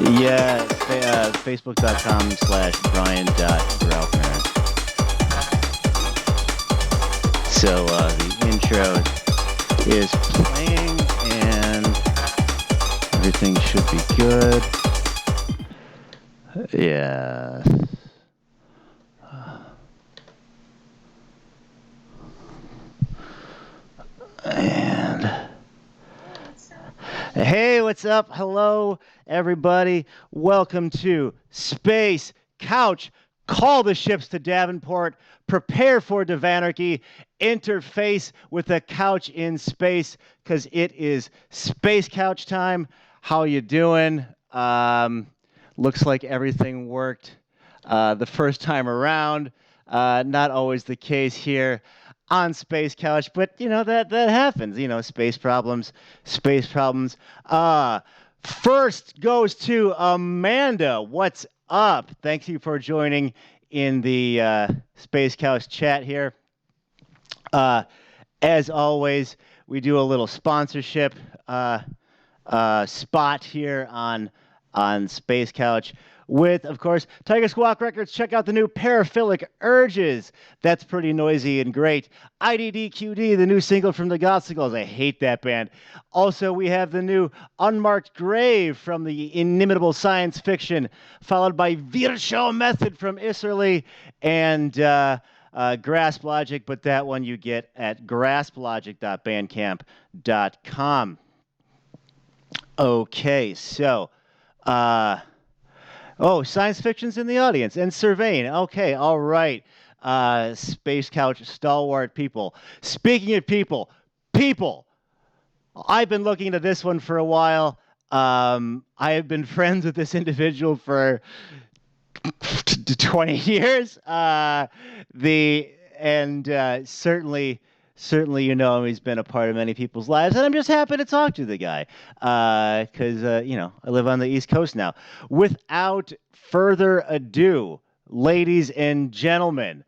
Yeah, facebook.com/Brian.Graufner. So the intro is playing and everything should be good. Yeah. And hey, what's up? Hello, everybody. Welcome to Space Couch. Call the ships to Davenport. Prepare for Divanarchy. Interface with the couch in space, because it is Space Couch time. How you doing? Looks like everything worked the first time around. Not always the case here on Space Couch, but you know that happens. You know, space problems. First goes to Amanda. What's up? Thank you for joining in the Space Couch chat here. As always, we do a little sponsorship spot here on Space Couch with, of course, Tiger Squawk Records. Check out the new Paraphilic Urges. That's pretty noisy and great. IDDQD, the new single from the Gothsicles. I hate that band. Also, we have the new Unmarked Grave from the inimitable Science Fiction, followed by Virtual Method from Isserly and Grasp Logic, but that one you get at grasplogic.bandcamp.com. Okay, so Science Fiction's in the audience, and Surveying. Okay, all right. Space Couch stalwart people. Speaking of people, I've been looking into this one for a while. I have been friends with this individual for 20 years. Certainly, you know him. He's been a part of many people's lives, and I'm just happy to talk to the guy because, I live on the East Coast now. Without further ado, ladies and gentlemen,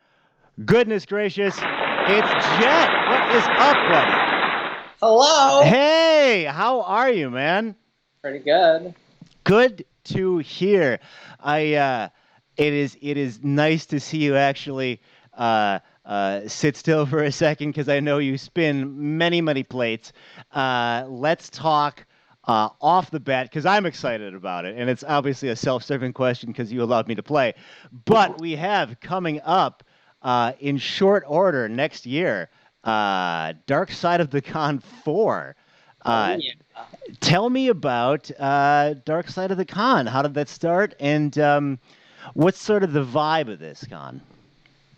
goodness gracious, it's Jet. What is up, buddy? Hello. Hey, how are you, man? Pretty good. Good to hear. It is nice to see you actually sit still for a second, because I know you spin many plates. Let's talk off the bat, because I'm excited about it, and it's obviously a self-serving question because you allowed me to play. But we have coming up in short order next year, Dark Side of the Con 4. Tell me about Dark Side of the Con. How did that start, and what's sort of the vibe of this con?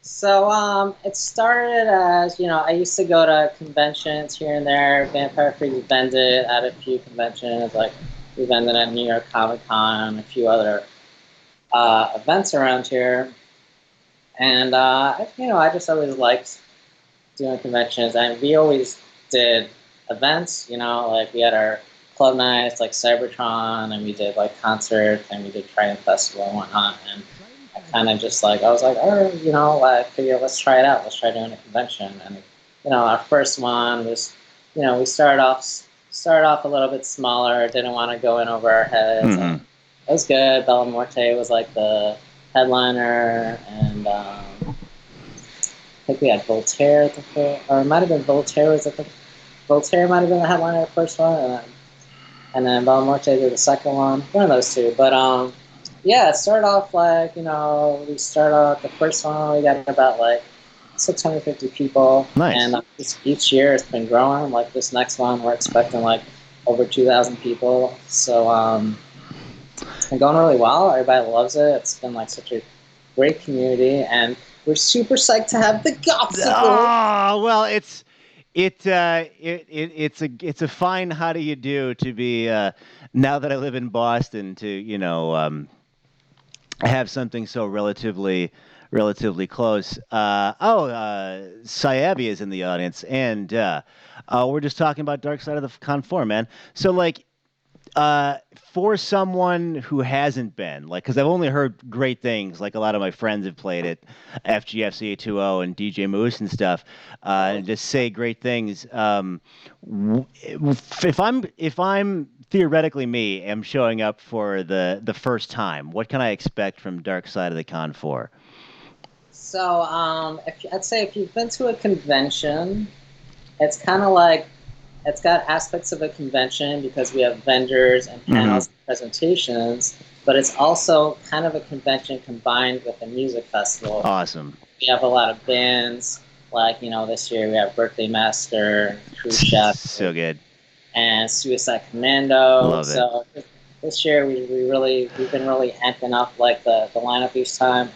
So it started as, I used to go to conventions here and there. VampireFreaks vended at a few conventions, like we vended at New York Comic Con and a few other events around here. And I just always liked doing conventions, and we always did events. Like we had our club nights, like Cybertron, and we did like concerts, and we did Triumph Festival and whatnot. And I kind of just I was like, I figure let's try it out. Let's try doing a convention. And our first one was, we started off a little bit smaller. Didn't want to go in over our heads. Mm-hmm. And it was good. Bella Morte was like the headliner, and I think we had Voltaire at the first, or it might have been Voltaire Voltaire might have been the headliner of the first one, and then Bella Morte did the second one. One of those two, but yeah, it started off we started off the first one, we got about 650 people. Nice. And each year it's been growing. Like this next one, we're expecting over 2,000 people. So it's been going really well. Everybody loves it. It's been such a great community, and we're super psyched to have the goth. Oh, well, it's a fine how do you do to be now that I live in Boston to have something so relatively close. Syabi is in the audience, and we're just talking about Dark Side of the Con 4, man. So For someone who hasn't been, like, because I've only heard great things, like a lot of my friends have played it, FGFC 2.0 and DJ Moose and stuff, and just say great things. If I'm theoretically me, am showing up for the first time, what can I expect from Dark Side of the Con 4? So, I'd say if you've been to a convention, it's kind of like it's got aspects of a convention because we have vendors and panels and presentations, but it's also kind of a convention combined with a music festival. Awesome. We have a lot of bands, like, this year we have Birthday Master, Cruise Chef, So good. and Suicide Commando. Love it. So this year we've been really amping up like the lineup each time.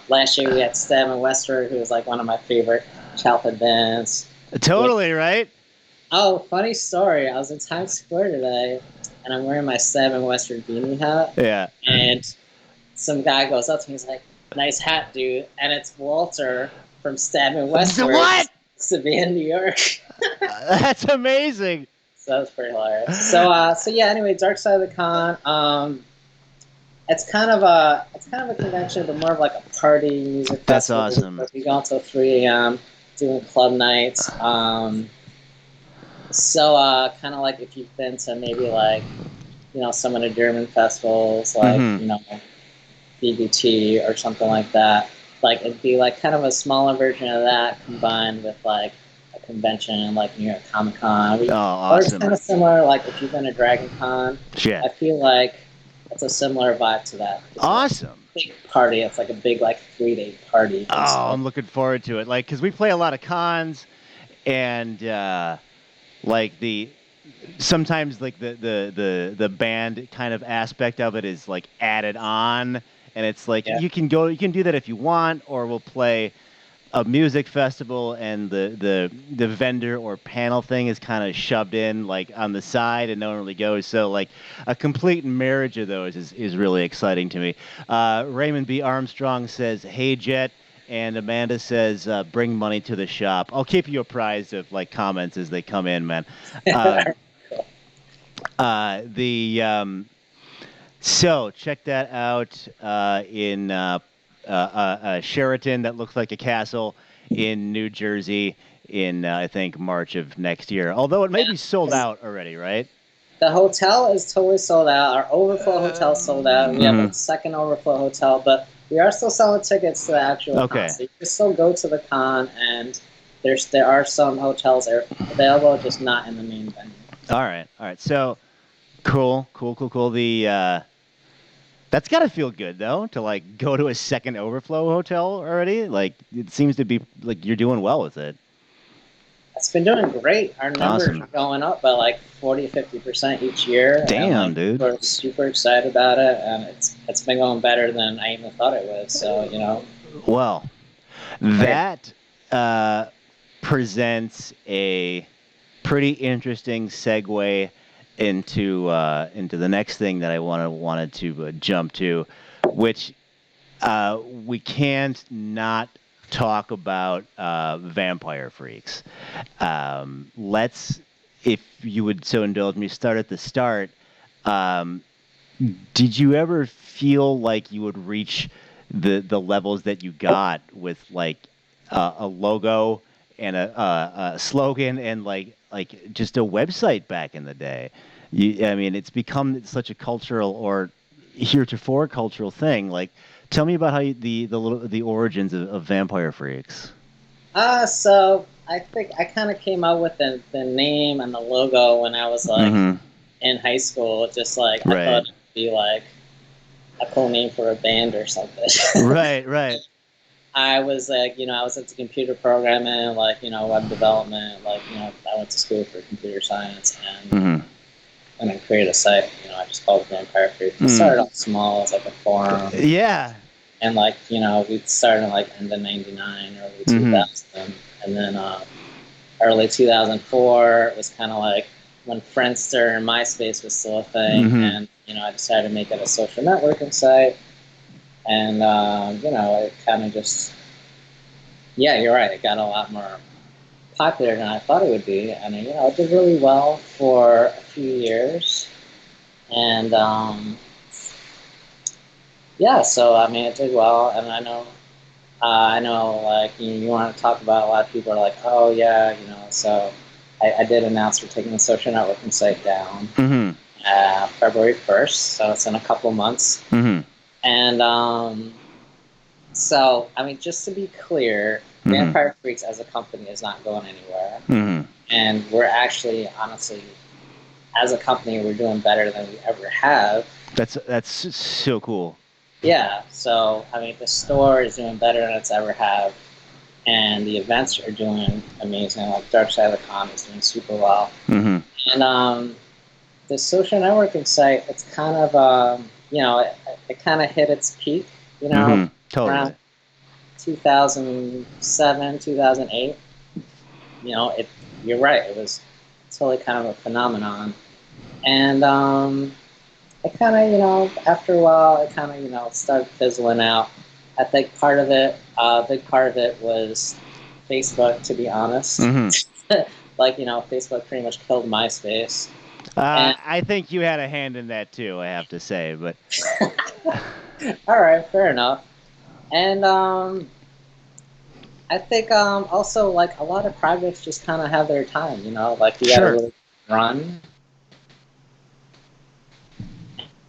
Last year we had Stab and Westward, who was like one of my favorite childhood bands. Totally, right? Oh, funny story. I was in Times Square today, and I'm wearing my Stab and Westward beanie hat. Yeah. And some guy goes up to me, he's like, "Nice hat, dude." And it's Walter from Stab and Westward. What? Savannah, New York. That's amazing. So that's pretty hilarious. So yeah. Anyway, Dark Side of the Con. It's kind of a convention, but more of like a party music That's festival. awesome. We go until 3 a.m. doing club nights. So kind of like if you've been to maybe like some of the German festivals, like BBT or something like that. Like it'd be like kind of a smaller version of that combined with like a convention like New York Comic Con. Awesome. Or it's kind of similar, like if you've been to Dragon Con. Yeah. I feel like it's a similar vibe to that. It's awesome. Like a big party. It's like a big 3-day party. Oh, I'm looking forward to it. Like, because we play a lot of cons, and sometimes like the band kind of aspect of it is like added on, and it's like you can do that if you want, or we'll play a music festival and the vendor or panel thing is kind of shoved in like on the side and no one really goes. So like a complete marriage of those is really exciting to me. Raymond B. Armstrong says, "Hey Jet," and Amanda says, "Bring money to the shop." I'll keep you apprised of like comments as they come in, man. So check that out in Sheraton that looks like a castle in New Jersey in I think March of next year. Although it may be sold out already, right? The hotel is totally sold out. Our overflow hotel is sold out. We have a second overflow hotel, but we are still selling tickets to the actual con. So you can still go to the con, and there are some hotels available, just not in the main venue. All right. So cool. That's got to feel good though to like go to a second overflow hotel already. Like it seems to be like you're doing well with it. It's been doing great. Our numbers are going up by like 40-50% each year. Damn, dude. We're super excited about it, and it's been going better than I even thought it would. So Well, that presents a pretty interesting segue into the next thing that I wanted to jump to, which we can't not talk about VampireFreaks. Let's, if you would so indulge me, start at the start. Did you ever feel like you would reach the levels that you got with like a logo and a slogan and like just a website back in the day? I mean, it's become such a cultural or heretofore cultural thing. Like, tell me about how the origins of VampireFreaks. So I think I kind of came up with the name and the logo when I was like in high school. Just like I thought it'd be like a cool name for a band or something. Right. I was like, I was into computer programming, like, web development, like, I went to school for computer science and I created a site, I just called it VampireFreaks. It started off small as like a forum. Yeah. And like, we started in like end of 99, early 2000. And then early 2004, it was kind of like when Friendster and MySpace was still a thing. And, I decided to make it a social networking site. And, it kind of just, yeah, you're right. It got a lot more popular than I thought it would be. And, it did really well for a few years. And yeah, so I mean, it did well, and I know, like you want to talk about a lot of people are like, oh yeah, So I did announce we're taking the social networking site down February 1st, so it's in a couple months. And so I mean, just to be clear, Vampire Freaks as a company is not going anywhere, and we're actually, honestly, as a company, we're doing better than we ever have. That's so cool. Yeah, so I mean, the store is doing better than it's ever have, and the events are doing amazing. Like Dark Side of the Con is doing super well, and the social networking site, it's kind of it kind of hit its peak, Totally. around 2007, 2008. You're right. It was totally kind of a phenomenon, and it kind of, after a while, it kind of, started fizzling out. I think big part of it was Facebook, to be honest. Like, Facebook pretty much killed MySpace. I think you had a hand in that too, I have to say, but all right, fair enough. And I think also, like, a lot of projects just kind of have their time, like you got to really run.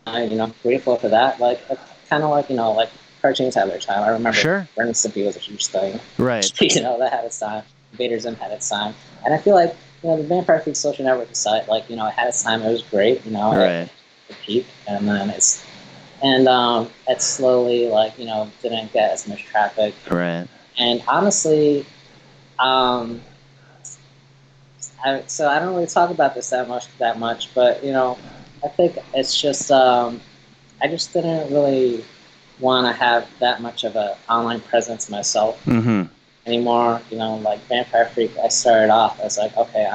I'm grateful for that. Like, kind of like, like cartoons have their time. I remember Ren and Stimpy was a huge thing. Right. That had its time. Invader Zim had its time. And I feel like, the Vampire Freaks social network site, like, it had its time. It was great, at the peak. And then it slowly, like, didn't get as much traffic. Right. And honestly, so I don't really talk about this that much, but, I think it's just, I just didn't really want to have that much of an online presence myself anymore. Like Vampire Freak, I started off as like, okay,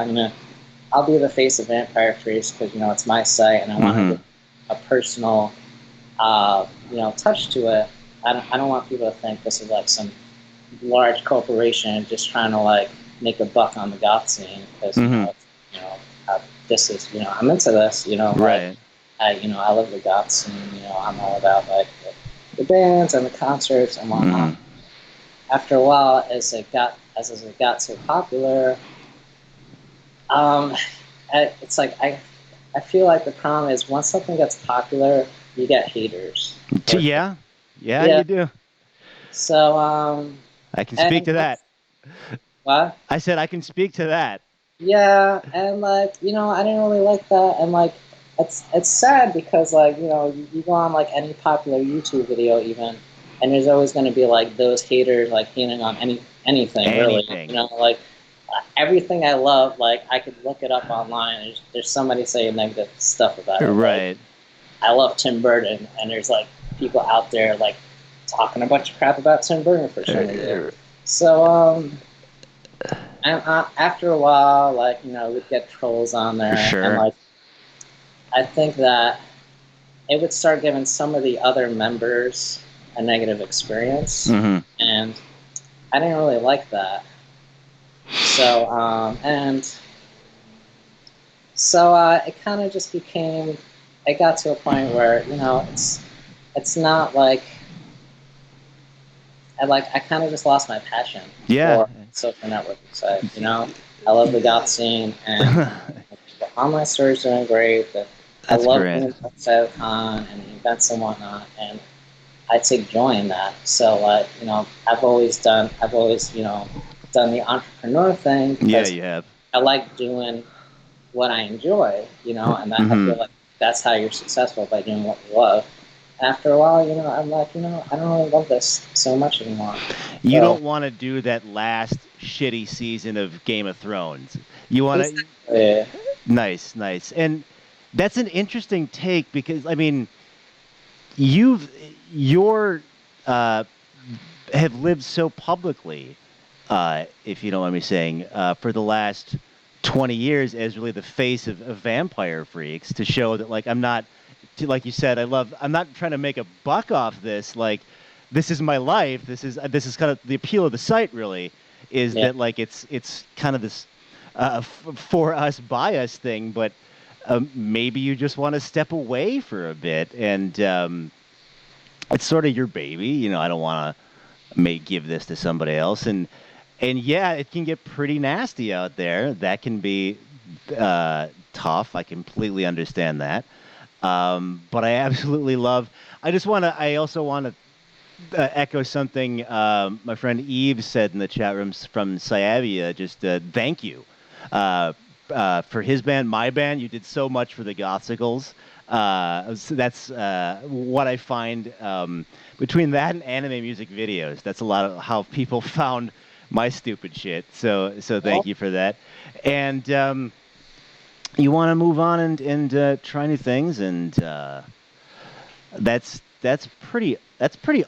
I'll be the face of Vampire Freaks because, it's my site and I want to give a personal, touch to it. I don't want people to think this is like some large corporation just trying to like make a buck on the goth scene because, this is, I'm into this, right. I love the goth scene, I'm all about like the bands and the concerts and whatnot. After a while, as it got so popular, it's like I feel like the problem is once something gets popular, you get haters. Yeah, you do. So I can speak to that. What? I said I can speak to that. Yeah, and like I didn't really like that, and like it's sad because like you go on like any popular YouTube video even, and there's always going to be like those haters like hating on anything really, like everything I love, like I could look it up online. There's somebody saying negative stuff about it. Right. Like, I love Tim Burton, and there's like people out there like talking a bunch of crap about Tim Burton for some reason. So and after a while, like we'd get trolls on there, and like I think that it would start giving some of the other members a negative experience, and I didn't really like that. So it kind of just became. It got to a point where it's not like. I kind of just lost my passion for social networking sites. I love the goth scene, and the online stories are doing great. I love being outside of con and the events and whatnot, and I take joy in that. So, I've always done the entrepreneur thing. Yeah, you have. I like doing what I enjoy, and I feel like that's how you're successful, by doing what you love. After a while, I'm like, I don't really love this so much anymore. You don't want to do that last shitty season of Game of Thrones. You want to... Yeah. Nice. And that's an interesting take because, I mean, have lived so publicly, if you don't mind me saying, for the last 20 years as really the face of Vampire Freaks, to show that, like, I'm not... Like you said, I'm not trying to make a buck off this. Like, this is my life. This is kind of the appeal of the site. Really, is that like it's kind of this for us by us thing. But maybe you just want to step away for a bit, and it's sort of your baby. I don't want to may give this to somebody else, and yeah, it can get pretty nasty out there. That can be tough. I completely understand that. But I absolutely love. I also want to echo something my friend Eve said in the chat rooms from Syavia. Just thank you for his band, my band. You did so much for the Gothsicles. So that's what I find between that and anime music videos. That's a lot of how people found my stupid shit. So thank you for that. And you want to move on and try new things, and that's pretty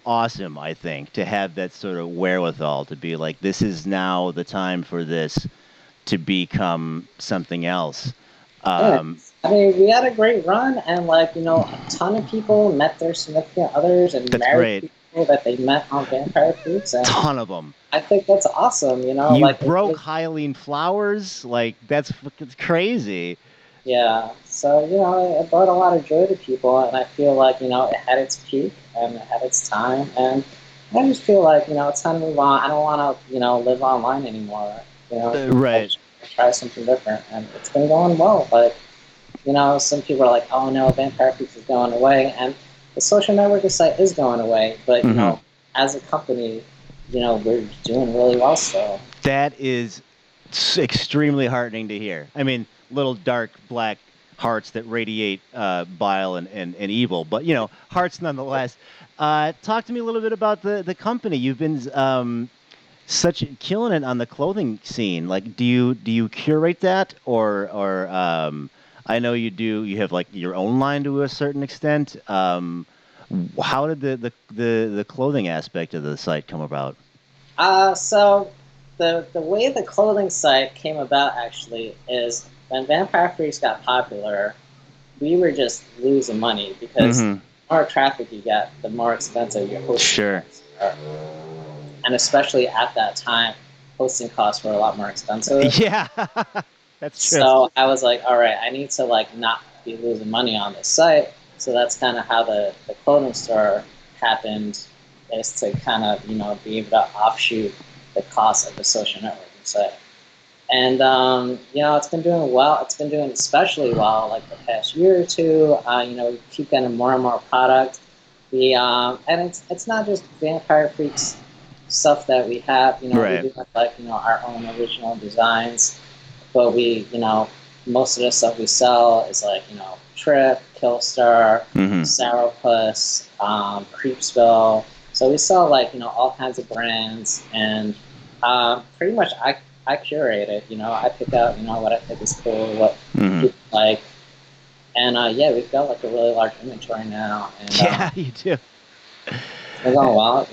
awesome. I think to have that sort of wherewithal to be like, this is now the time for this to become something else. Yeah. Um, I mean, we had a great run, and like a ton of people met their significant others and that's married great. people that they met on Vampire Fruits, and Ton of them. I think that's awesome. You Like broke Hylian Flowers. Like that's fucking crazy. yeah. So it brought a lot of joy to people, and I feel like it had its peak and it had its time, and I just feel like it's time to move on. I don't want to live online anymore. I Right. just try something different, and it's been going well. But some people are like, oh no, Vampire Freaks is going away, and the social networking site is going away. But as a company, we're doing really well still. That is extremely heartening to hear. I mean, little dark black hearts that radiate bile and evil, but hearts nonetheless. Talk to me a little bit about the company. You've been such killing it on the clothing scene. Like, do you curate that, or I know you do. You have like your own line to a certain extent. How did the clothing aspect of the site come about? So the way the clothing site came about actually is when Vampire Freaks got popular, we were just losing money because the more traffic you get, the more expensive your hosting Sure. costs are. And especially at that time, hosting costs were a lot more expensive. Yeah, that's true. So I was like, all right, I need to like not be losing money on this site. So that's kind of how the clothing store happened, is to kind of be able to offshoot the cost of the social networking site. And it's been doing well. It's been doing especially well like the past year or two. We keep getting more and more product. And it's not just Vampire Freaks stuff that we have. Right. We do have like our own original designs, but most of the stuff we sell is like Trip, Killstar, Sourpuss, Creepspell. So we sell like all kinds of brands, and pretty much I curate it. I pick out what I think is cool, what people like, and yeah, we've got like a really large inventory now. And Yeah, you do. we're going well.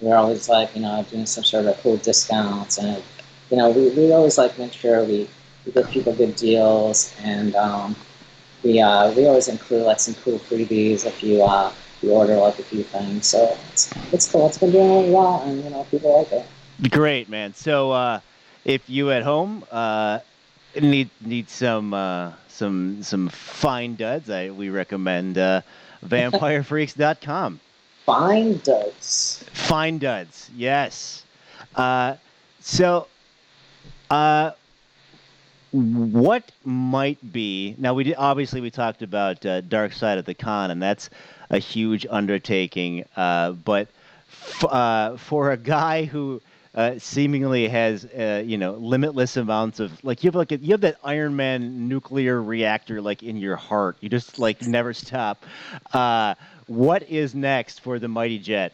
We're always like doing some sort of cool discounts, and we always like make sure we give people good deals, and we always include like some cool freebies if you order like a few things. So it's cool. It's been doing really well, and people like it. Great, man. So, if you at home need some fine duds, we recommend VampireFreaks.com. Fine duds. Fine duds, yes. So, what might be now? Obviously we talked about Dark Side of the Con, and that's a huge undertaking. But for a guy who seemingly has limitless amounts of you have that Iron Man nuclear reactor like in your heart. You just like never stop. What is next for the Mighty Jet?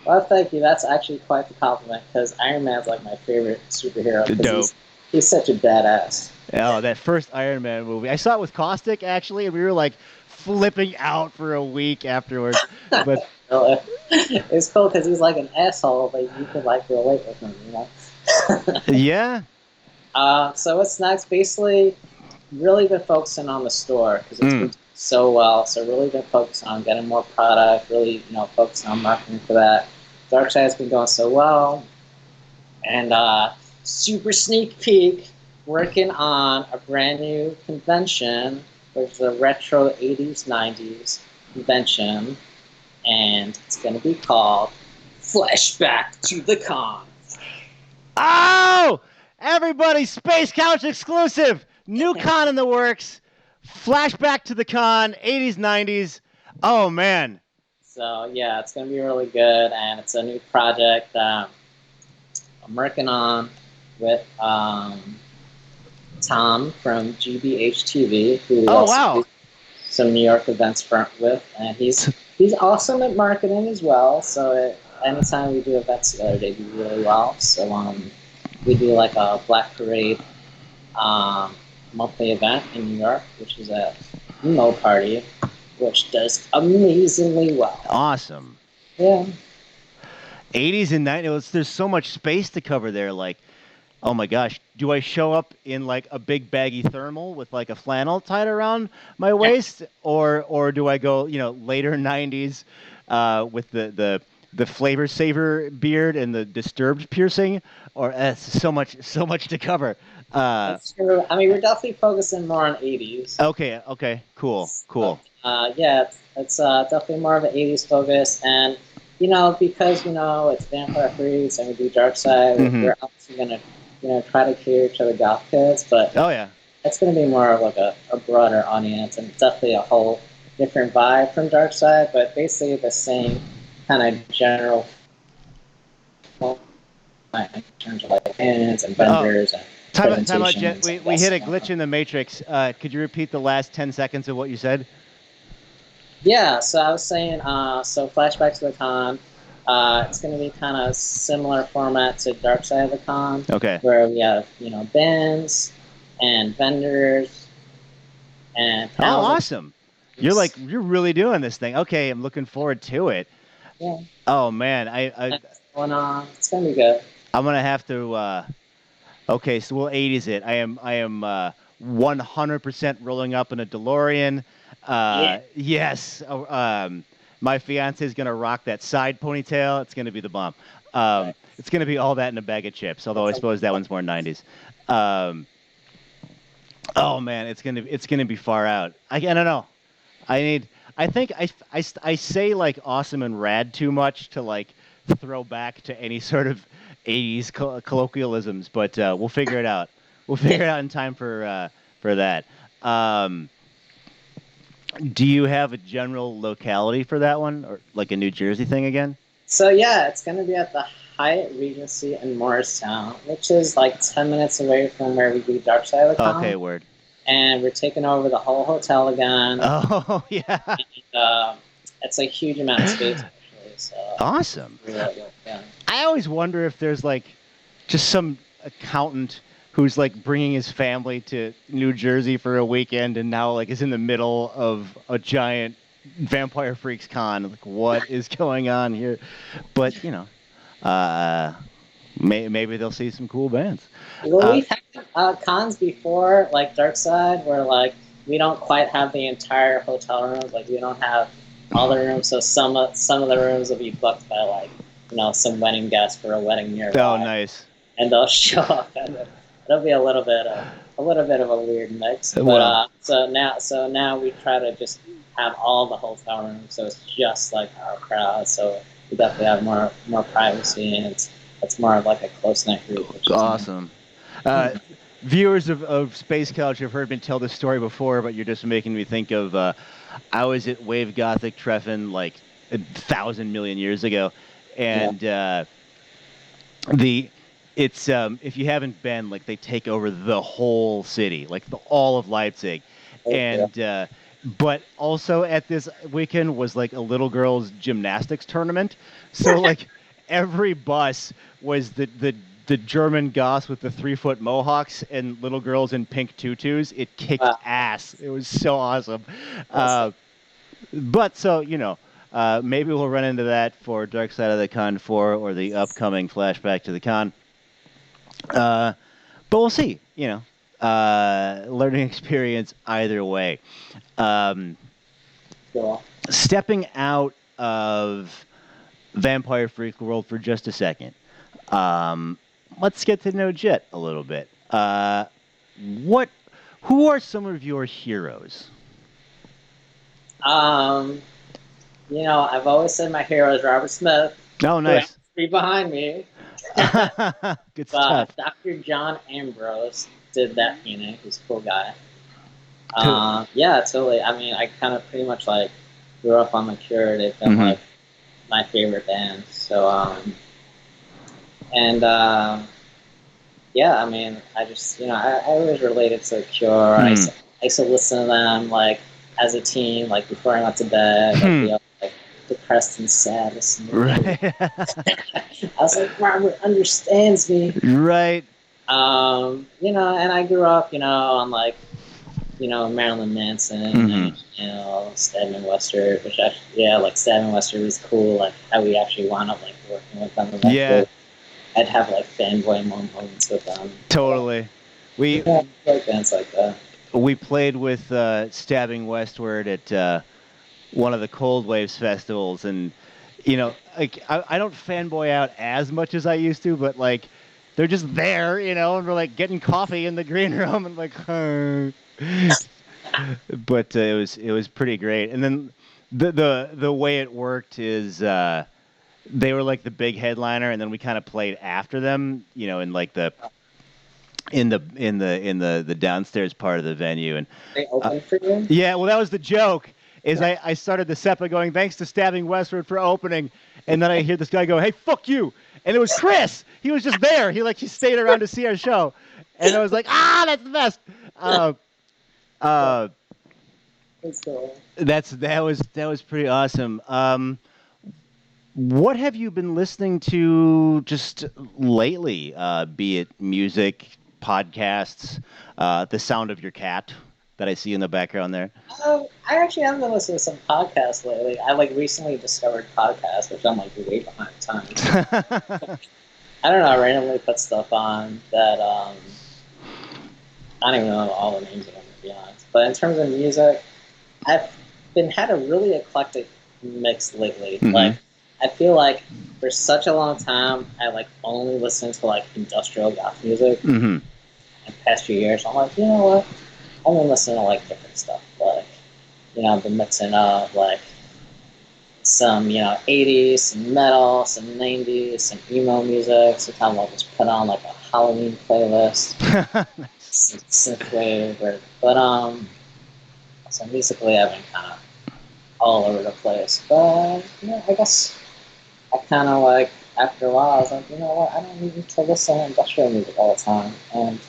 Well, thank you. That's actually quite the compliment, because Iron Man's like my favorite superhero. Dope. He's such a badass. Oh, that first Iron Man movie. I saw it with Caustic, actually, and we were like flipping out for a week afterwards. But it's cool because he's like an asshole, but you can like relate with him, Yeah. So what's next? Basically, really been focusing on the store because it's been so well. So really been focusing on getting more product. Really, focusing on marketing for that. Darkseid's been going so well, and super sneak peek. working on a brand new convention, which is a retro 80s, 90s convention, and it's going to be called Flashback to the Con. Oh, everybody, Space Couch exclusive. New con in the works. Flashback to the con, 80s, 90s. Oh, man. So, yeah, it's going to be really good, and it's a new project that I'm working on with Tom from GBH TV, who we Oh, also wow. do some New York events with, and he's awesome at marketing as well. So anytime we do events together, they do really well. So we do like a Black Parade monthly event in New York, which is a emo party, which does amazingly well. Awesome. Yeah. 80s and 90s. There's so much space to cover there. Like, oh my gosh, do I show up in like a big baggy thermal with like a flannel tied around my waist, or do I go, later 90s with the flavor saver beard and the disturbed piercing? Or so much to cover. That's true. I mean, we're definitely focusing more on 80s. Okay, cool. Yeah, it's definitely more of an 80s focus. And, because, it's VampireFreaks and we do Dark Side, we're obviously going to, try to cater to the goth kids. But Oh, yeah. it's going to be more of like a broader audience and definitely a whole different vibe from Dark Side, but basically the same kind of general in terms of like fans and vendors and Time out, Jet. We hit a glitch in the matrix. Could you repeat the last 10 seconds of what you said? Yeah, so I was saying, so Flashback to the Con, it's going to be kind of similar format to Dark Side of the Con. Okay. Where we have, bands and vendors and Oh, awesome. You're really doing this thing. Okay, I'm looking forward to it. Yeah. Oh man, It's going on. It's going to be good. I'm going to have to okay, so we'll 80s it. I am 100% rolling up in a DeLorean. Yes. My fiance is going to rock that side ponytail. It's going to be the bomb. It's going to be all that in a bag of chips, although I suppose that one's more 90s. Oh man, it's gonna be far out. I don't know. I think I say like awesome and rad too much to like throw back to any sort of 80s colloquialisms, but we'll figure it out. We'll figure it out in time for that. Do you have a general locality for that one, or like a New Jersey thing again? So yeah, it's going to be at the Hyatt Regency in Morristown, which is like 10 minutes away from where we do Dark Side of the Con. Okay, word. And we're taking over the whole hotel again. Oh, yeah. And, it's a huge amount of space, actually. So awesome. Yeah. I always wonder if there's like just some accountant who's like bringing his family to New Jersey for a weekend and now like is in the middle of a giant VampireFreaks con. Like, what is going on here? But maybe they'll see some cool bands. Well, we've had cons before, like Dark Side, where like we don't quite have the entire hotel rooms. Like we don't have all the rooms, so some of the rooms will be booked by like some wedding guests for a wedding nearby. Oh, nice. And they'll show up, and it'll be a little bit of a weird mix. But so now we try to just have all the hotel rooms, so it's just like our crowd. So we definitely have more privacy, and it's more of like a close-knit group. Which is awesome. Viewers of Space Couch have heard me tell this story before, but you're just making me think of I was at Wave Gothic Treffen like 1,000 million years ago, and it's if you haven't been, like they take over the whole city, like all of Leipzig, and but also at this weekend was like a little girls' gymnastics tournament, so like every bus was the German goths with the 3-foot mohawks and little girls in pink tutus. It kicked ass. It was so awesome. But so, maybe we'll run into that for Dark Side of the Con 4 or the upcoming Flashback to the Con. But we'll see, learning experience either way. Stepping out of VampireFreak world for just a second. Let's get to know Jet a little bit. what? Who are some of your heroes? Um, I've always said my hero is Robert Smith, Oh, who happens nice. to be behind me. Good stuff. But Dr. John Ambrose did that painting. He's a cool guy. To, Yeah, totally. I mean, I kind of pretty much like grew up on The Cure. They've been mhm. like my favorite band. So, and yeah, I mean, I just I always related to The Cure. Mm. I used to listen to them like as a teen, like before I went to bed, like Hmm. be all like depressed and sad listening to them. Right. I was like, Robert understands me. Right. And I grew up, on like Marilyn Manson Hmm. and Stedman Western, which actually, yeah, like Stedman Western was cool. Like how we actually wound up like working with them Yeah. eventually. I'd have like fanboy moments with them. Totally. We Yeah, like bands like that. we played with Stabbing Westward at one of the Cold Waves festivals, and like I don't fanboy out as much as I used to, but like they're just there, and we're like getting coffee in the green room, and like, but it was pretty great. And then the way it worked is they were like the big headliner, and then we kind of played after them, in like the downstairs part of the venue, and They uh, open for you? yeah, well, that was the joke. Is I started the set by going, thanks to Stabbing Westward for opening, and then I hear this guy go, hey, fuck you, and it was Chris. He was just there. He stayed around to see our show, and I was like, that's the best. Uh, uh, That's cool. that was pretty awesome. What have you been listening to just lately? Be it music, podcasts, the sound of your cat that I see in the background there. I actually haven't been listening to some podcasts lately. I like recently discovered podcasts, which I'm like way behind times. I don't know. I randomly put stuff on that I don't even know all the names of them to be honest. But in terms of music, I've been had a really eclectic mix lately. Hmm. Like I feel like for such a long time I like only listened to like industrial goth music in Hmm. the past few years. I'm like, you know what? I've been listening to like different stuff. Like, I've been mixing up like some, 80s, some metal, some 90s, some emo music. Sometimes I'll just put on like a Halloween playlist, some synthwave, but so musically I've been kind of all over the place. But I guess I kind of like after a while I was like, you know what? I don't need to listen to industrial music all the time, and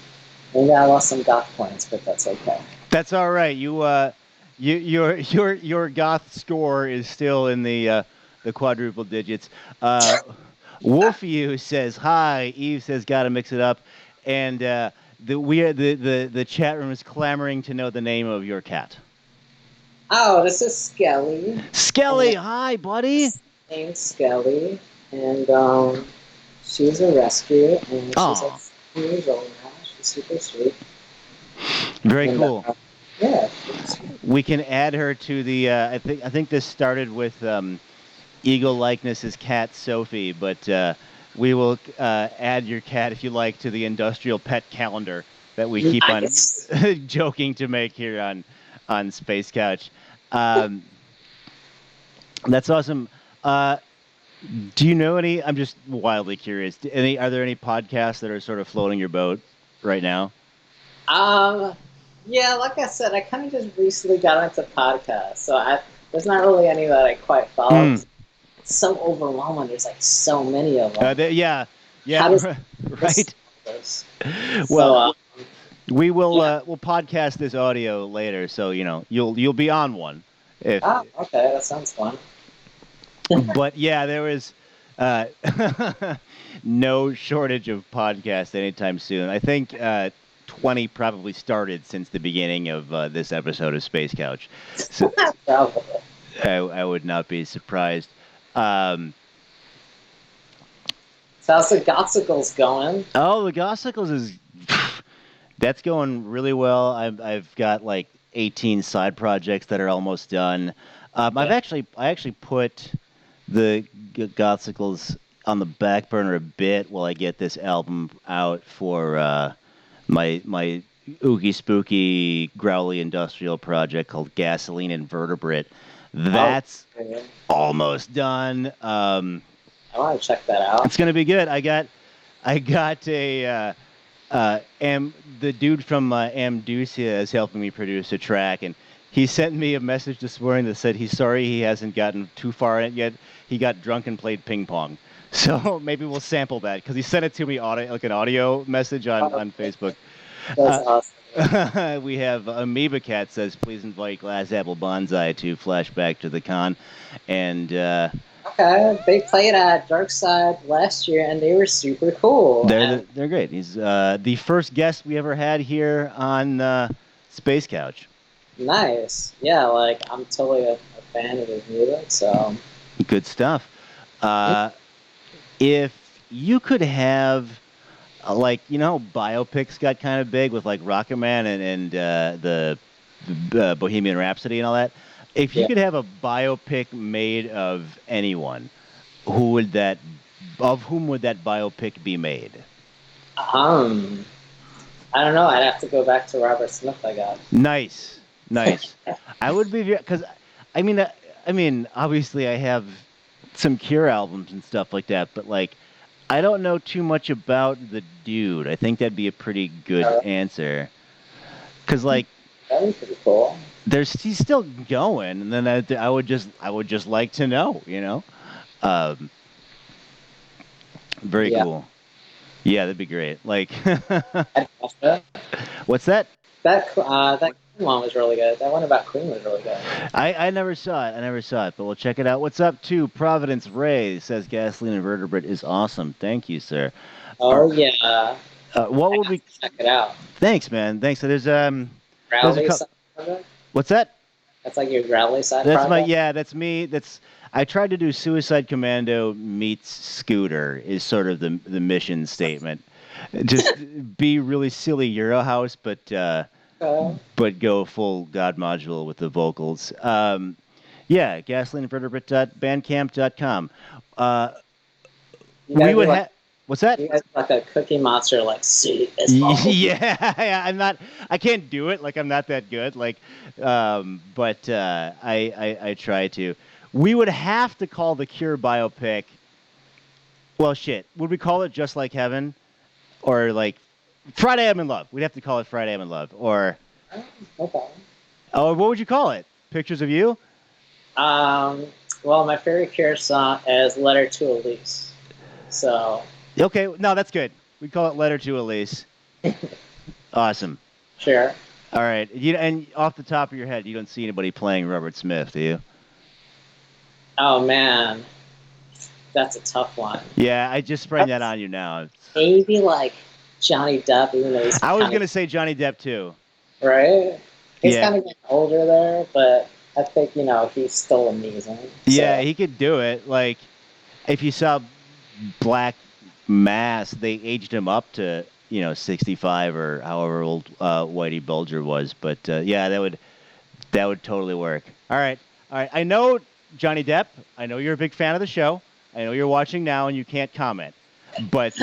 maybe I lost some goth points, but that's okay. That's all right. Your goth score is still in the quadruple digits. Uh, Wolfie says hi. Eve says gotta mix it up, and the chat room is clamoring to know the name of your cat. Oh, this is Skelly, Skelly, and hi, buddy. named Skelly, and she's a rescue, and she's like Oh, 6 years old now. She's super sweet, very and cool. yeah, We can add her to the. I think this started with Eagle likeness is cat Sophie, but we will add your cat if you like to the industrial pet calendar that we keep on nice. joking to make here on Space Couch. Um, that's awesome. Uh, do you know any? I'm just wildly curious. Are there any podcasts that are sort of floating your boat right now? Um, yeah, like I said, I kind of just recently got into podcasts, so there's not really any that I quite follow. Hmm. 'Cause it's so overwhelming. There's like so many of them. Yeah, How does yeah, this? right. this? So Well, we will yeah. we'll podcast this audio later, so you'll be on one. If Ah, okay, that sounds fun. But yeah, there was uh, no shortage of podcasts anytime soon. I think 20 probably started since the beginning of this episode of Space Couch, so Probably. I would not be surprised. Um, So how's the Gothsicles going? oh, the Gossicles is that's going really well. I've got like 18 side projects that are almost done. Yeah. I actually put the Gothsicles on the back burner a bit while I get this album out for my oogie spooky growly industrial project called Gasoline Invertebrate. Oh, That's okay. almost done. I want to check that out. It's gonna be good. I got a the dude from Amdusia is helping me produce a track, and he sent me a message this morning that said he's sorry he hasn't gotten too far in it yet. He got drunk and played ping pong. So maybe we'll sample that because he sent it to me audio, like an audio message Oh, on Facebook. that's Uh, awesome. we have Amoeba Cat says, please invite Glass Apple Bonsai to flashback to the con. And Okay, they played at Dark Side last year, and they were super cool. And they're great. He's the first guest we ever had here on Space Couch. nice. Yeah, like I'm totally a fan of his music. So Good stuff. Uh, if you could have, like, biopics got kind of big with like Rocket Man and the Bohemian Rhapsody and all that. If you yeah, could have a biopic made of anyone, who would that, of whom would that biopic be made? um, I don't know. I'd have to go back to Robert Smith, I guess. Nice, nice. I would be because, I mean, obviously I have some Cure albums and stuff like that, but like, I don't know too much about the dude. I think that'd be a pretty good Uh, answer. Cause like, That'd be pretty cool. he's still going, and then I would just like to know, Um, very Yeah, cool. Yeah, that'd be great. Like, I'd watch that. what's that? That Queen one was really good. That one about Queen was really good. I never saw it. I never saw it, but we'll check it out. What's up, too? Providence Ray says gasoline invertebrate is awesome. Thank you, sir. Are, Oh yeah, what I would got we? to check it out. Thanks, man. Thanks. So there's a Growly couple. side project. What's that? That's like your Growly side That's my project. yeah. That's me. I tried to do Suicide Commando meets Scooter is sort of the mission statement. Just be really silly Euro house, but go full God module with the vocals. Yeah, gasolineinvertebrate.bandcamp.com. Uh, You we gotta be would like have. What's that? you guys are like a Cookie Monster, like see this all. Yeah, yeah, I'm not. I can't do it. Like I'm not that good. Like, but I try to. We would have to call the Cure biopic. Well, shit. Would we call it Just Like Heaven, or like Friday I'm in Love? We'd have to call it Friday I'm in Love, or Okay. what would you call it? Pictures of You? Um. Well, my favorite Cure song is "Letter to Elise." So Okay, no, that's good. We call it Letter to Elise. Awesome. sure. All right. And off the top of your head, you don't see anybody playing Robert Smith, do you? Oh man, that's a tough one. Yeah, I just sprang that on you now. Maybe like Johnny Depp, even though he's I was kind of gonna say Johnny Depp too. right. He's Yeah, kind of getting older there, but I think he's still amazing. yeah, So he could do it. Like if you saw Black Mass, they aged him up to 65 or however old Whitey Bulger was. But yeah, that would totally work. All right. I know Johnny Depp. I know you're a big fan of the show. I know you're watching now and you can't comment. But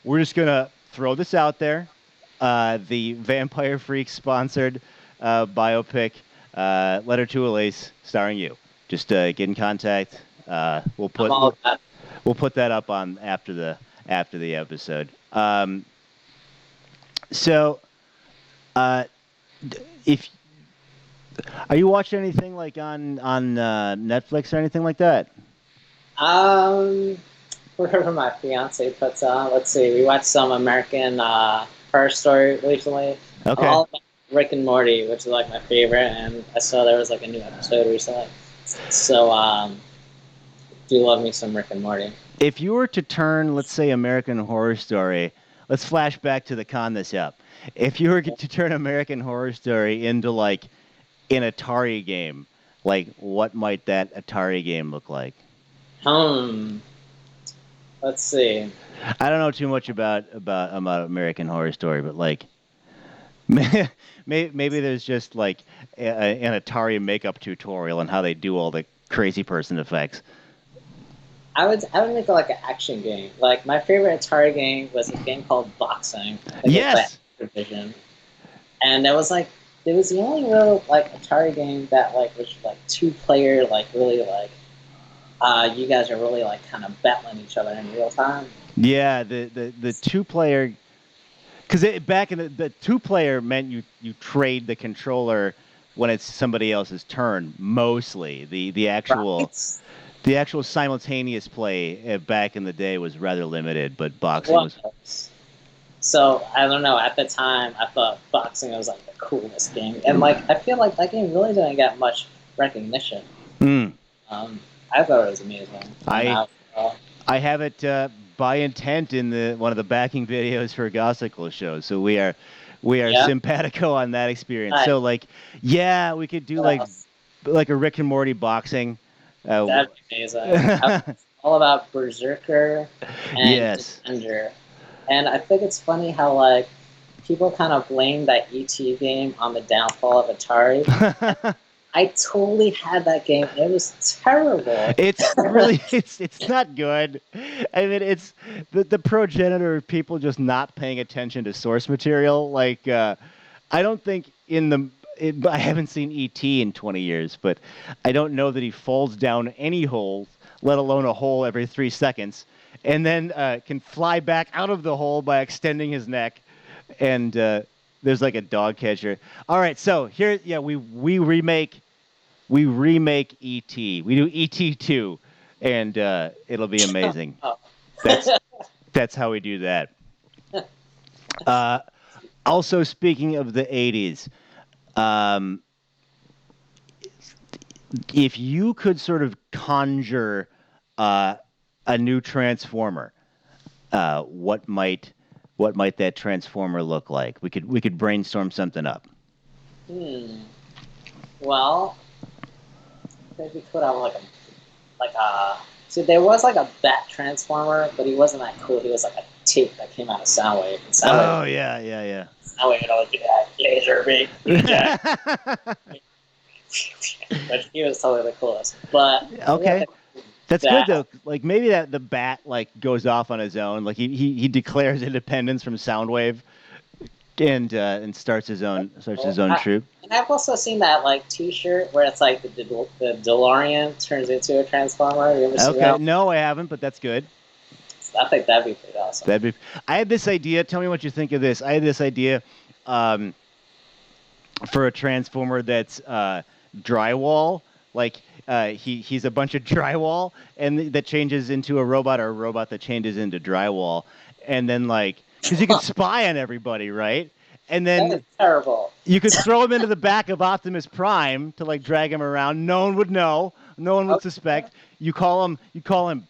we're just gonna throw this out there. The Vampire Freaks sponsored biopic, Letter to Elise, starring you. Just get in contact. We'll I'm put all we'll, about. we'll put that up on after the episode. So, uh, if are you watching anything like on Netflix or anything like that? Whatever my fiance puts on. Let's see. We watched some American Horror Story recently. I'm Okay. all about Rick and Morty, which is like my favorite, and I saw there was like a new episode recently. So do love me some Rick and Morty. If you were to turn, let's say, American Horror Story, let's flash back to the con this up. If you were to turn American Horror Story into like an Atari game, like what might that Atari game look like? Hmm. Let's see. I don't know too much about American Horror Story, but like maybe there's just like an Atari makeup tutorial on how they do all the crazy person effects. I would make it like an action game. Like my favorite Atari game was a game called Boxing. I think it was Yes, by Activision. And it was the only real like Atari game that like was like 2-player, like really like you guys are really like kind of battling each other in real time. Yeah, the two player, because back in the two player meant you trade the controller when it's somebody else's turn. Mostly Right. the actual simultaneous play back in the day was rather limited, but It boxing was. was. So I don't know. At the time, I thought boxing was like the coolest game, and like I feel like that game really didn't get much recognition. Mm. Um, I thought it was amazing when I I was, I have it by intent in the one of the backing videos for a Gossicle show. So we are yeah. simpatico on that experience. Nice. So like, yeah, we could do What else? like a Rick and Morty boxing. Uh, That'd be amazing. I was all about Berserker and yes. Defender, and I think it's funny how like people kind of blame that ET game on the downfall of Atari. I totally had that game, and it was terrible. It's really it's not good. I mean, it's the progenitor of people just not paying attention to source material. Like, I don't think I haven't seen ET in 20 years, but I don't know that he falls down any hole, let alone a hole every 3 seconds, and then can fly back out of the hole by extending his neck. And there's like a dog catcher. All right, so here, yeah, we remake ET. We do ET 2, and it'll be amazing. Oh. That's that's how we do that. Uh, also, speaking of the 80s, um, if you could sort of conjure uh, a new transformer, what might that transformer look like? We could brainstorm something up. Hmm. Well, I think we could have like a. See, there was like a bat transformer, but he wasn't that cool. He was like a tape that came out of Soundwave. And Oh yeah, yeah, Soundwave would always be that laser beam reject. yeah. But he was totally the coolest. But yeah, Okay. That's good that though. Like maybe that the bat like goes off on his own. Like he declares independence from Soundwave and starts his own troop. and I've also seen that like T-shirt where it's like the DeLorean turns into a transformer. You ever see Okay. that? No, I haven't, but that's good. I think that'd be pretty awesome. That'd be. I had this idea. Tell me what you think of this. I had this idea um, for a transformer that's drywall. Like he's a bunch of drywall, and that changes into a robot, or a robot that changes into drywall, and then like because you can spy on everybody, right? And That is then terrible. you could throw him into the back of Optimus Prime to like drag him around. No one would know. No one would Okay. suspect. You call him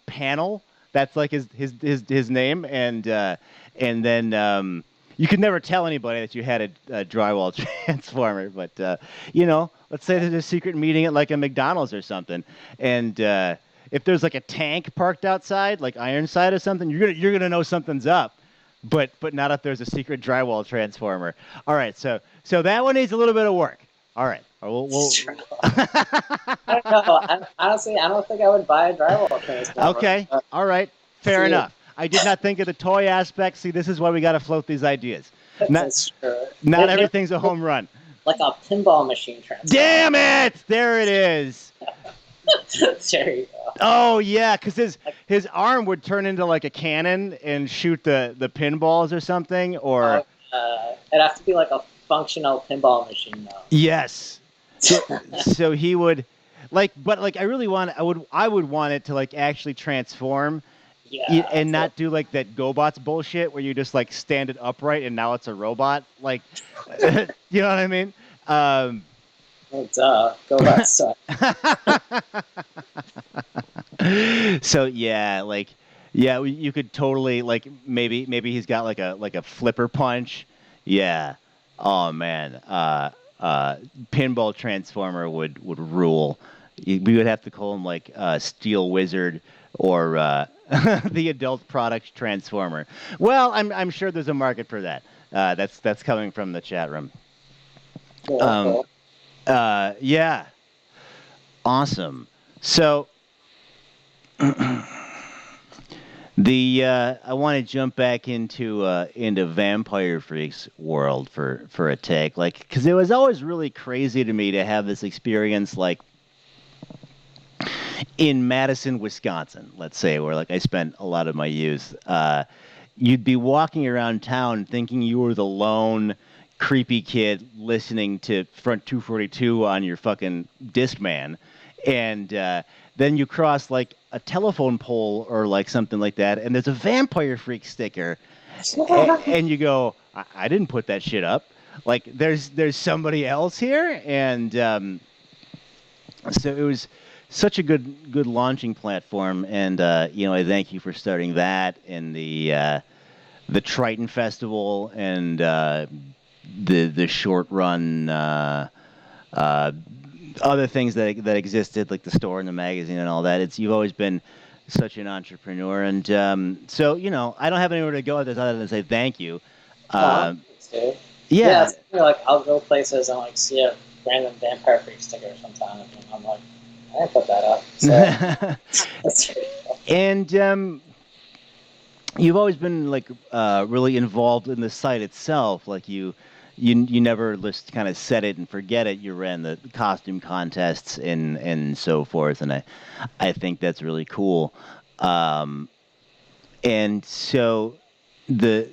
Panel. That's like his name, and then you could never tell anybody that you had a drywall transformer. But let's say there's a secret meeting at like a McDonald's or something, and if there's like a tank parked outside, like Ironside or something, you're gonna know something's up. But not if there's a secret drywall transformer. All right, so that one needs a little bit of work. All right, I don't know. Honestly, I don't think I would buy a drywall transformer. okay, all right, fair See, enough. I did not think of the toy aspect. See, this is why we got to float these ideas. Not that's true. not everything's a home run. Like a pinball machine transformer. Damn it! There it is. There you go. Oh yeah, because his arm would turn into like a cannon and shoot the pinballs or something. Or It'd have to be like a functional pinball machine, though. yes, so he would but like I would want it to like actually transform Yeah. and not do like that GoBots bullshit where you just like stand it upright and now it's a robot. Like, you know what I mean? Go back stuff. So yeah, like yeah, you could totally like maybe he's got like a flipper punch. Yeah. Oh man. Pinball transformer would rule. We would have to call him like Steel Wizard or the adult product transformer. Well, I'm sure there's a market for that. That's coming from the chat room. Cool, Um, cool. yeah, awesome. So the I want to jump back into Vampire Freaks world for a take, like, because it was always really crazy to me to have this experience, like in Madison, Wisconsin, let's say, where like I spent a lot of my youth. You'd be walking around town thinking you were the lone creepy kid listening to Front 242 on your fucking Discman, and then you cross like a telephone pole or like something like that, and there's a Vampire Freak sticker, and you go, I didn't put that shit up. Like there's somebody else here, and so it was such a good launching platform, and I thank you for starting that and the Triton Festival and the short run uh, other things that existed, like the store and the magazine and all that. You've always been such an entrepreneur, and so I don't have anywhere to go with this other than say thank you. Oh, Um, thanks, dude. Yeah, yeah. it's like I'll go places and like see a random Vampire Freak sticker sometimes, and I'm like, I didn't put that up. So that's pretty cool. And you've always been like really involved in the site itself. Like you never just kind of set it and forget it. You ran the costume contests and so forth, and I think that's really cool. Um, and so the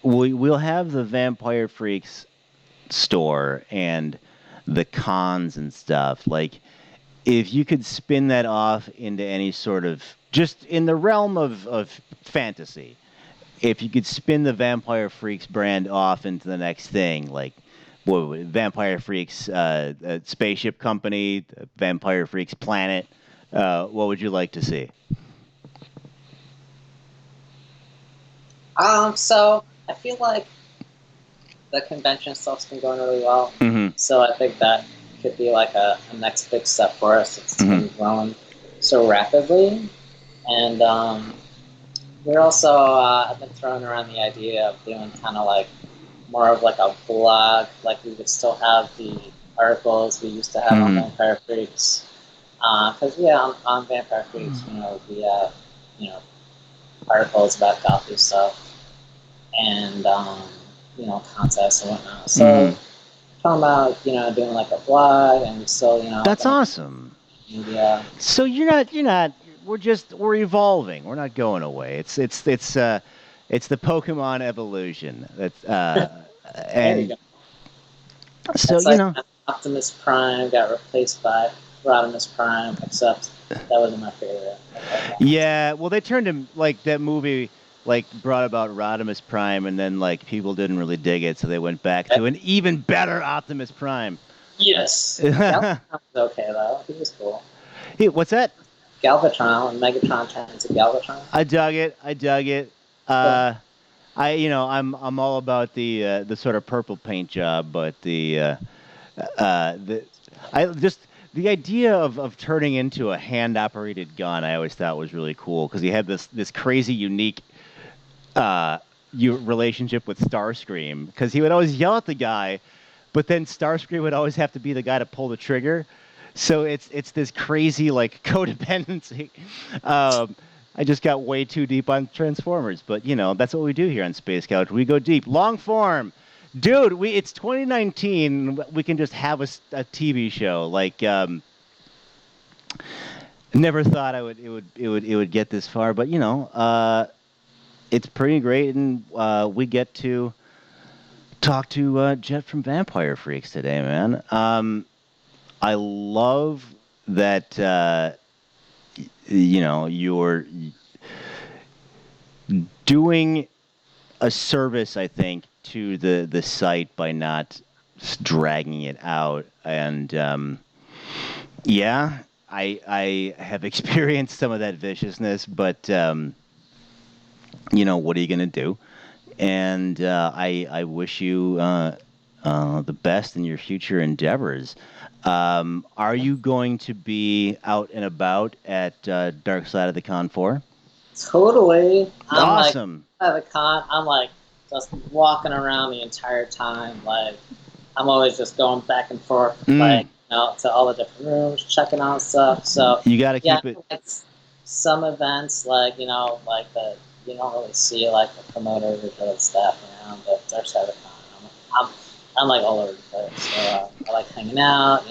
we'll have the Vampire Freaks store and the cons and stuff. Like if you could spin that off into any sort of just in the realm of fantasy, if you could spin the Vampire Freaks brand off into the next thing, like Vampire Freaks spaceship company, Vampire Freaks planet, what would you like to see? So I feel like the convention stuff's been going really well. Mm-hmm. So I think that could be like a next big step for us. It's been growing so rapidly, and we're also I've been throwing around the idea of doing kind of like more of like a blog. Like we would still have the articles we used to have on Vampire Freaks, because on Vampire Freaks, we have articles about gothy stuff and contests and whatnot. So talking about doing like a blog and still That's awesome. media. So you're not. We're evolving. We're not going away. It's the Pokemon evolution. That's There you and go. so It's like Optimus Prime got replaced by Rodimus Prime, except that wasn't my favorite. Yeah, well, they turned him like that movie, like brought about Rodimus Prime, and then like people didn't really dig it, so they went back to an even better Optimus Prime. Yes. Galvatron was okay though. He was cool. Hey, what's that? Galvatron and Megatron turned into Galvatron. I dug it. I dug it. I'm all about the sort of purple paint job, but I just the idea of turning into a hand operated gun I always thought was really cool because he had this crazy unique relationship with Starscream because he would always yell at the guy, but then Starscream would always have to be the guy to pull the trigger. So it's this crazy like codependency. I just got way too deep on Transformers, but that's what we do here on Space Couch. We go deep, long form, dude. It's 2019. We can just have a TV show. Like, never thought it would get this far, but it's pretty great, and we get to talk to Jet from Vampire Freaks today, man. I love that. You're doing a service, I think, to the site by not dragging it out. And I have experienced some of that viciousness, but what are you gonna do? And I wish you the best in your future endeavors. Are you going to be out and about at Dark Side of the Con 4? Totally. I'm Awesome. Like, at the con, I'm like just walking around the entire time. Like, I'm always just going back and forth, like, to all the different rooms, checking on stuff. So you got to keep it. Like some events, like like the you don't really see like the promoters or the staff around, but Dark Side of the Con, I'm like all over the place. So I like hanging out.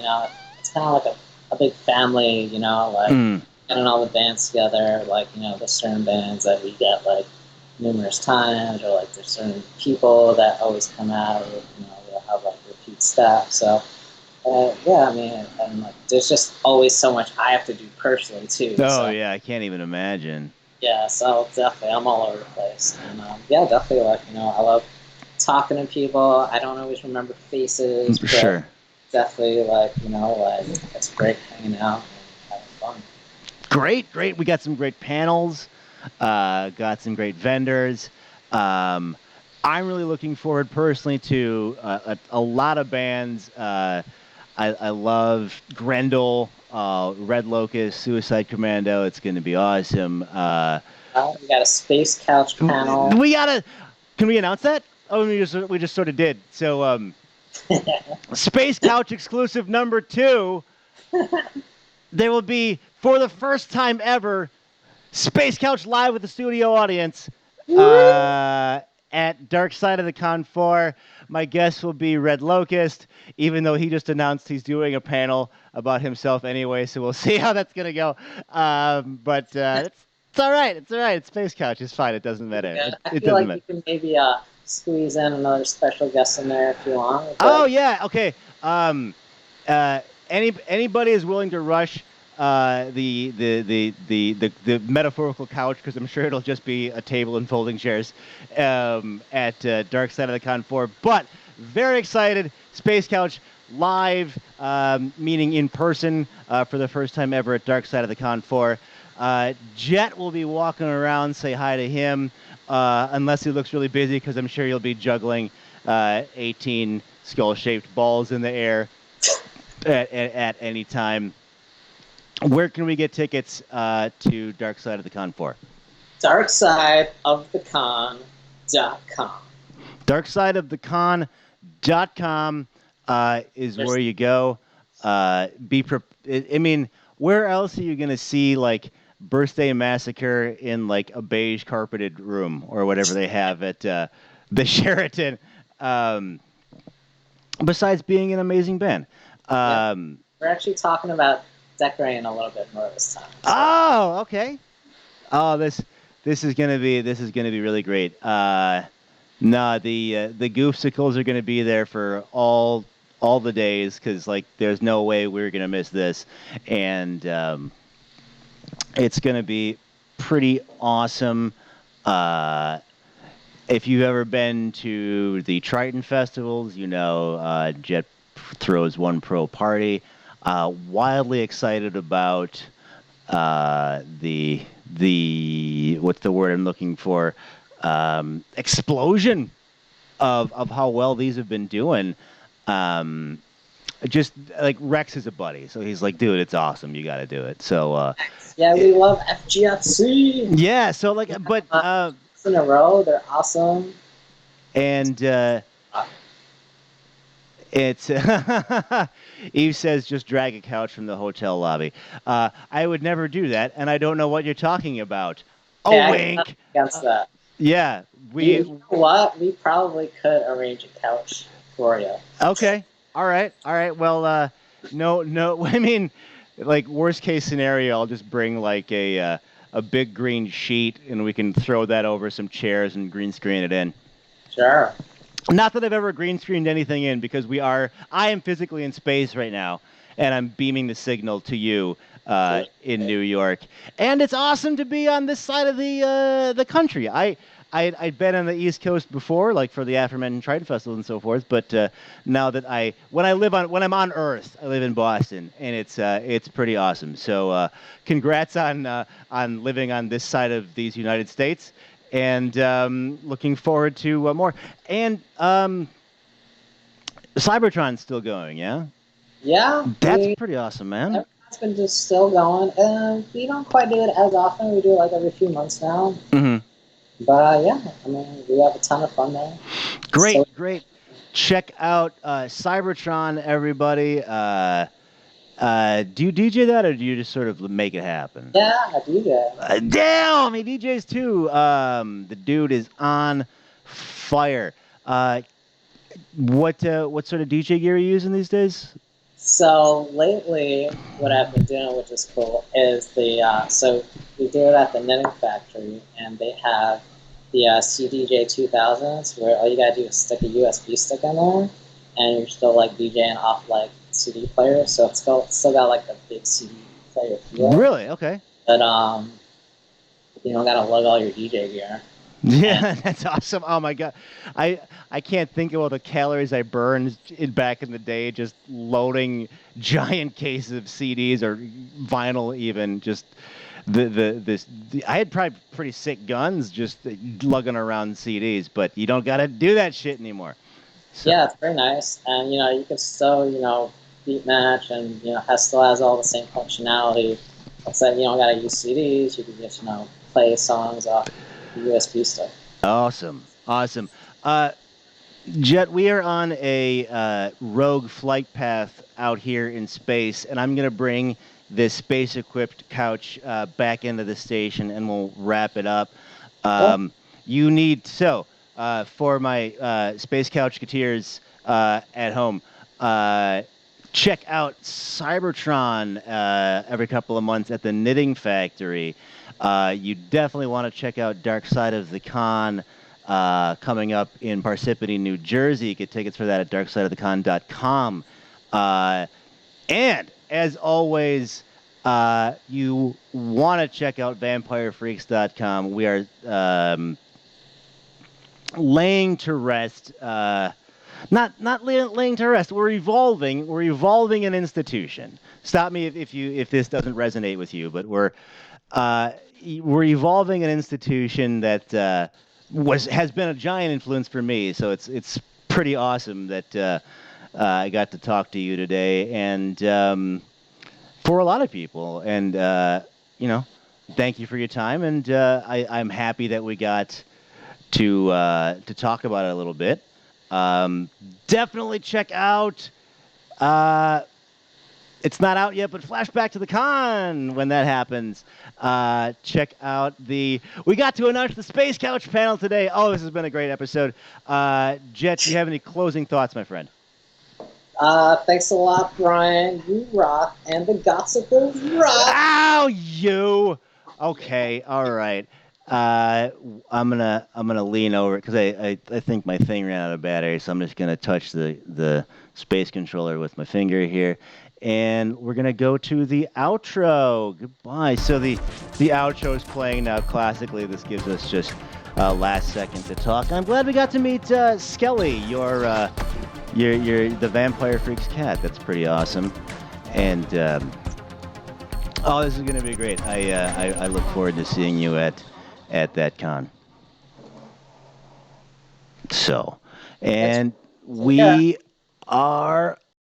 It's kind of like a big family. Like getting all the bands together. Like there's certain bands that we get like numerous times, or like there's certain people that always come out. We'll have like repeat staff. So. Yeah, I mean, and like, there's just always so much I have to do personally too. Oh So, yeah, I can't even imagine. yeah, so definitely, I'm all over the place, and yeah, definitely, like I love talking to people. I don't always remember faces, but Sure. definitely, like like it's great hanging out and having fun. Great. We got some great panels. Got some great vendors. Um, I'm really looking forward personally to a lot of bands. I love Grendel, Red Locust, Suicide Commando. It's going to be awesome. We got a space couch panel. We gotta. Can we announce that? Oh, we just sort of did. So, Space Couch exclusive number 2. There will be, for the first time ever, Space Couch live with the studio audience at Dark Side of the Con 4. My guest will be Red Locust, even though he just announced he's doing a panel about himself anyway, so we'll see how that's going to go. But it's all right. It's all right. It's Space Couch. It's fine. It doesn't matter. Yeah, I It feel doesn't like matter. you can maybe squeeze in another special guest in there if you want. Oh, yeah. Okay. Anybody is willing to rush the metaphorical couch, because I'm sure it'll just be a table and folding chairs at Dark Side of the Con 4. But very excited, Space Couch live, meaning in person for the first time ever at Dark Side of the Con 4. Jet will be walking around, say hi to him, unless he looks really busy, because I'm sure you'll be juggling 18 skull-shaped balls in the air at any time. Where can we get tickets to Dark Side of the Con 4? Darksideofthecon.com. Darksideofthecon.com is where you go. I mean, where else are you going to see, like, Birthday Massacre in, like, a beige carpeted room or whatever they have at the Sheraton, besides being an amazing band? We're actually talking about decorating a little bit more this time. So. Oh, okay. Oh, this is gonna be really great. The goofsicles are gonna be there for all the days, because like there's no way we're gonna miss this, and it's gonna be pretty awesome. If you've ever been to the Triton festivals, Jet throws one pro party. Wildly excited about the what's the word I'm looking for? Explosion of how well these have been doing. Just like Rex is a buddy, so he's like, dude, it's awesome. You got to do it. So yeah, we love FGFC. Yeah, so like, but in a row, they're awesome. And it's Eve says just drag a couch from the hotel lobby. I would never do that, and I don't know what you're talking about. Oh, wink. Against that. Yeah, you know what? We probably could arrange a couch for you. Okay. All right. Well, no. I mean, like worst case scenario, I'll just bring like a big green sheet, and we can throw that over some chairs and green screen it in. Sure. Not that I've ever green screened anything in, because I am physically in space right now, and I'm beaming the signal to you in New York, and it's awesome to be on this side of the country. I'd been on the East Coast before, like for the aforementioned Triton Festival and so forth, but now that when I'm on Earth, I live in Boston, and it's pretty awesome. So congrats on living on this side of these United States, and looking forward to more. And Cybertron's still going, yeah? Yeah. That's pretty awesome, man. It's been just still going. We don't quite do it as often. We do it like every few months now. Mm-hmm. But yeah, I mean, we have a ton of fun there. Great. Check out Cybertron, everybody. Do you DJ that, or do you just sort of make it happen? Yeah, I do that. Damn, he DJs too. The dude is on fire. Uh, what sort of DJ gear are you using these days? So lately, what I've been doing, which is cool, is so we do it at the Knitting Factory, and they have the CDJ 2000s, where all you gotta do is stick a USB stick in there, and you're still like DJing off like CD players, so it's still got like the big CD player feel, Really? Okay. but you don't gotta lug all your DJ gear. And Yeah, that's awesome. Oh my god, I can't think of all the calories I burned back in the day just loading giant cases of CDs or vinyl even. Just I had probably pretty sick guns just lugging around CDs, but you don't got to do that shit anymore. So yeah, it's very nice, and you can still beat match, and still has all the same functionality. Except you don't gotta use CDs. You can just play songs off the USB stick. awesome, awesome. Uh, Jet, we are on a rogue flight path out here in space, and I'm going to bring this space equipped couch back into the station and we'll wrap it up. Cool. You need, for my space couchketeers at home, uh, check out Cybertron every couple of months at the Knitting Factory. You definitely want to check out Dark Side of the Con coming up in Parsippany, New Jersey. You get tickets for that at darksideofthecon.com. And as always, you want to check out VampireFreaks.com. We are laying to rest. Not laying to rest. We're evolving. We're evolving an institution. Stop me if this doesn't resonate with you, but we're evolving an institution that has been a giant influence for me. So it's pretty awesome that I got to talk to you today, and for a lot of people, and thank you for your time, and I'm happy that we got to talk about it a little bit. Definitely check out. It's not out yet, but flashback to the con when that happens. Check out we got to announce the Space Couch panel today. Oh, this has been a great episode. Jet, do you have any closing thoughts, my friend? Thanks a lot, Brian. You rock, and the Gossipers rock. Ow, you. Okay, all right. I'm gonna lean over because I think my thing ran out of battery, so I'm just gonna touch the space controller with my finger here, and we're gonna go to the outro. Goodbye. So the outro is playing now. Classically, this gives us just last second to talk. I'm glad we got to meet Skelly, your the Vampire Freaks cat. That's pretty awesome, and oh, this is gonna be great. I look forward to seeing you at that con. So, and we are